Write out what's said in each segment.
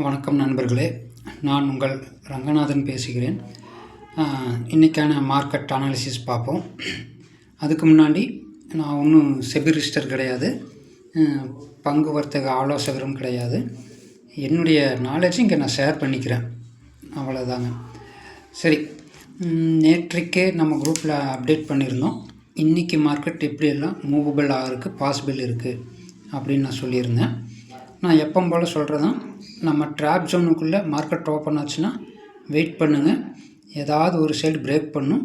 வணக்கம் நண்பர்களே, நான் உங்கள் ரங்கநாதன் பேசுகிறேன். இன்றைக்கான மார்க்கெட் அனாலிசிஸ் பார்ப்போம். அதுக்கு முன்னாடி நான் ஒன்றும் செபி ரிஜிஸ்டர் கிடையாது, பங்கு வர்த்தக ஆலோசகரும் கிடையாது. என்னுடைய நாலேஜ் இங்கே நான் ஷேர் பண்ணிக்கிறேன், அவ்வளோதாங்க. சரி, நேற்றைக்கே நம்ம குரூப்பில் அப்டேட் பண்ணியிருந்தோம். இன்றைக்கி மார்க்கெட் எப்படியெல்லாம் மூவபிள் ஆகிறதுக்கு பாசிபிள் இருக்குது அப்படின்னு நான் சொல்லியிருந்தேன். நான் எப்போ போல் சொல்கிறதான், நம்ம ட்ராப் ஜோனுக்குள்ளே மார்க்கெட் ஓப்பன் ஆச்சுன்னா வெயிட் பண்ணுங்கள், ஏதாவது ஒரு சைடு பிரேக் பண்ணும்,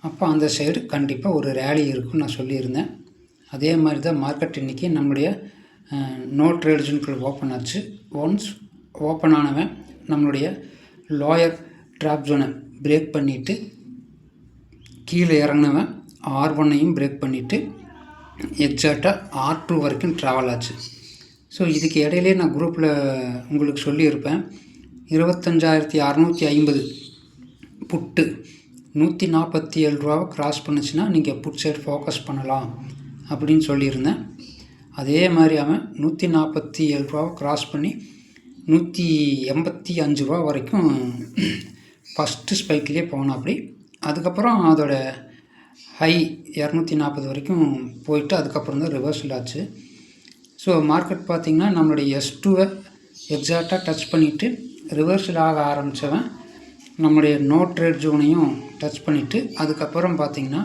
அப்போ அந்த சைடு கண்டிப்பாக ஒரு ரேலி இருக்குன்னு நான் சொல்லியிருந்தேன். அதே மாதிரி தான் மார்க்கெட் இன்றைக்கி நம்மளுடைய நோ ட்ரேட் ஜோனுக்குள்ளே ஓப்பன் ஆச்சு. ஒன்ஸ் ஓப்பன் ஆனவன் நம்மளுடைய லோயர் ட்ராப் ஜோனை பிரேக் பண்ணிவிட்டு கீழே இறங்கினவன் R1ஐயும் பிரேக் பண்ணிவிட்டு எக்ஸாக்டாக R2 வரைக்கும் ட்ராவல் ஆச்சு. ஸோ இதுக்கு இடையிலே நான் குரூப்பில் உங்களுக்கு சொல்லியிருப்பேன், 25,650 புட்டு 147 ரூபாவை கிராஸ் பண்ணுச்சுன்னா நீங்கள் புட் சைடு ஃபோக்கஸ் பண்ணலாம் அப்படின்னு சொல்லியிருந்தேன். அதே மாதிரி அவன் 147 ரூபாவை கிராஸ் பண்ணி 185 ரூபா வரைக்கும் ஃபஸ்ட்டு ஸ்பைக்லேயே போனோம். அப்படி அதுக்கப்புறம் அதோட ஹை 240 வரைக்கும் போயிட்டு அதுக்கப்புறம் தான் ரிவர்சல் ஆச்சு. ஸோ மார்க்கெட் பார்த்திங்கன்னா நம்மளுடைய S2வை எக்ஸாக்டாக டச் பண்ணிவிட்டு ரிவர்சல் ஆக ஆரம்பித்தவன் நம்முடைய நோ ட்ரேட் ஜோனையும் டச் பண்ணிவிட்டு அதுக்கப்புறம் பார்த்திங்கன்னா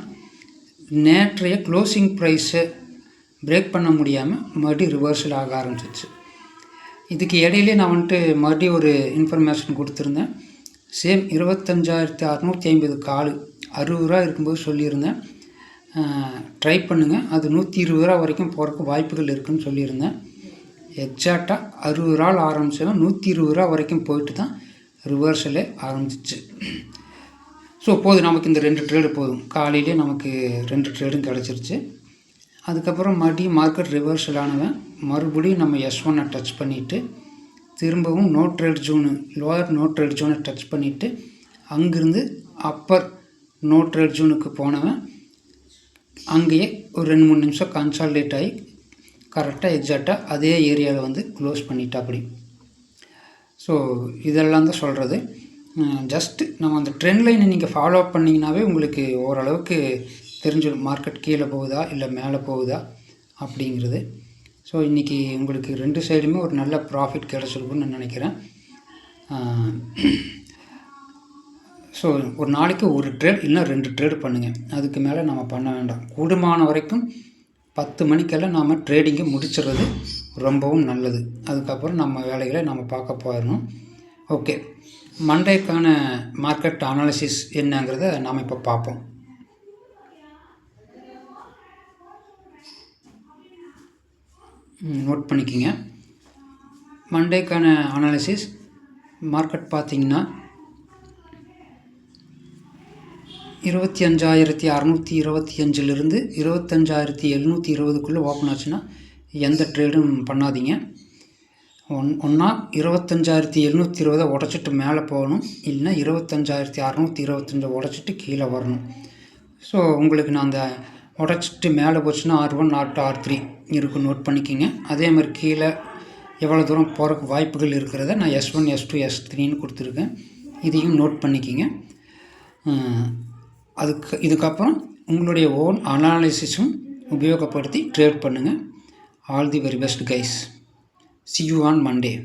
நேற்றைய க்ளோசிங் ப்ரைஸை பிரேக் பண்ண முடியாமல் மறுபடியும் ரிவர்சல் ஆக ஆரம்பிச்சிச்சு. இதுக்கு இடையிலே நான் மறுபடியும் ஒரு இன்ஃபர்மேஷன் கொடுத்துருந்தேன். சேம் 25,650 கால் 60 ரூபா இருக்கும்போது சொல்லியிருந்தேன், ட்ரை பண்ணுங்கள், அது 120 ரூபா வரைக்கும் போகிறதுக்கு வாய்ப்புகள் இருக்குதுன்னு சொல்லியிருந்தேன். எக்ஸாக்டாக 60 ரூபாவில் ஆரம்பித்தவன் 120 ரூபா வரைக்கும் போயிட்டு தான் ரிவர்சலே ஆரம்பிச்சிச்சு. ஸோ போதும், நமக்கு இந்த 2 ட்ரேடு போதும். காலையிலே நமக்கு 2 ட்ரேடும் கிடச்சிருச்சு. அதுக்கப்புறம் மறுபடியும் மார்க்கெட் ரிவர்சல் ஆனவன் மறுபடியும் நம்ம S1 டச் பண்ணிவிட்டு திரும்பவும் no trade zone lower no trade ஜோனை டச் பண்ணிவிட்டு அங்கேருந்து அப்பர் நோ ட்ரேட் ஜோனுக்கு போனவன் அங்கேயே ஒரு 2-3 நிமிஷம் கன்சால்டேட் ஆகி கரெக்டாக எக்ஸாக்டாக அதே ஏரியாவில் க்ளோஸ் பண்ணிட்டா அப்படி. ஸோ இதெல்லாம் தான் சொல்கிறது. ஜஸ்ட்டு நம்ம அந்த ட்ரெண்ட் லைனை நீங்கள் ஃபாலோ அப் பண்ணிங்கனாவே உங்களுக்கு ஓரளவுக்கு தெரிஞ்சிடும் மார்க்கெட் கீழே போகுதா இல்லை மேலே போகுதா அப்படிங்கிறது. ஸோ இன்றைக்கி உங்களுக்கு 2 சைடுமே ஒரு நல்ல ப்ராஃபிட் கிடச்சிருக்குன்னு நான் நினைக்கிறேன். ஸோ ஒரு நாளைக்கு ஒரு ட்ரேட் இல்லை 2 ட்ரேடு பண்ணுங்கள், அதுக்கு மேலே நம்ம பண்ண வேண்டாம். கூடுமான வரைக்கும் 10 மணிக்கெல்லாம் நாம் ட்ரேடிங்கை முடிச்சிடுறது ரொம்பவும் நல்லது. அதுக்கப்புறம் நம்ம வேலைகளை நம்ம பார்க்க போயிடணும். ஓகே, மண்டேக்கான மார்க்கெட் அனாலிசிஸ் என்னங்கிறத நாம் இப்போ பார்ப்போம். நோட் பண்ணிக்கிங்க. மண்டேக்கான அனாலிசிஸ் மார்க்கெட் பார்த்திங்கன்னா 25,625லிருந்து 25,720க்குள்ளே ஓப்பன் ஆச்சுன்னா எந்த ட்ரேடும் பண்ணாதீங்க. ஒன்றா 25,720 உடச்சிட்டு மேலே போகணும், இல்லைன்னா 25,625 உடச்சிட்டு கீழே வரணும். ஸோ உங்களுக்கு நான் அந்த உடச்சிட்டு மேலே போச்சுன்னா R1, R2, R3 இருக்கும், நோட் பண்ணிக்கிங்க. அதே மாதிரி கீழே எவ்வளோ தூரம் போகிறக்கு வாய்ப்புகள் இருக்கிறத நான் S1, S2, S3ன்னு கொடுத்துருக்கேன், இதையும் நோட் பண்ணிக்கிங்க. இதுக்கப்புறம் உங்களுடைய ஓன் அனாலிசிஸும் உபயோகப்படுத்தி ட்ரேட் பண்ணுங்கள். All the very best guys. See you on Monday.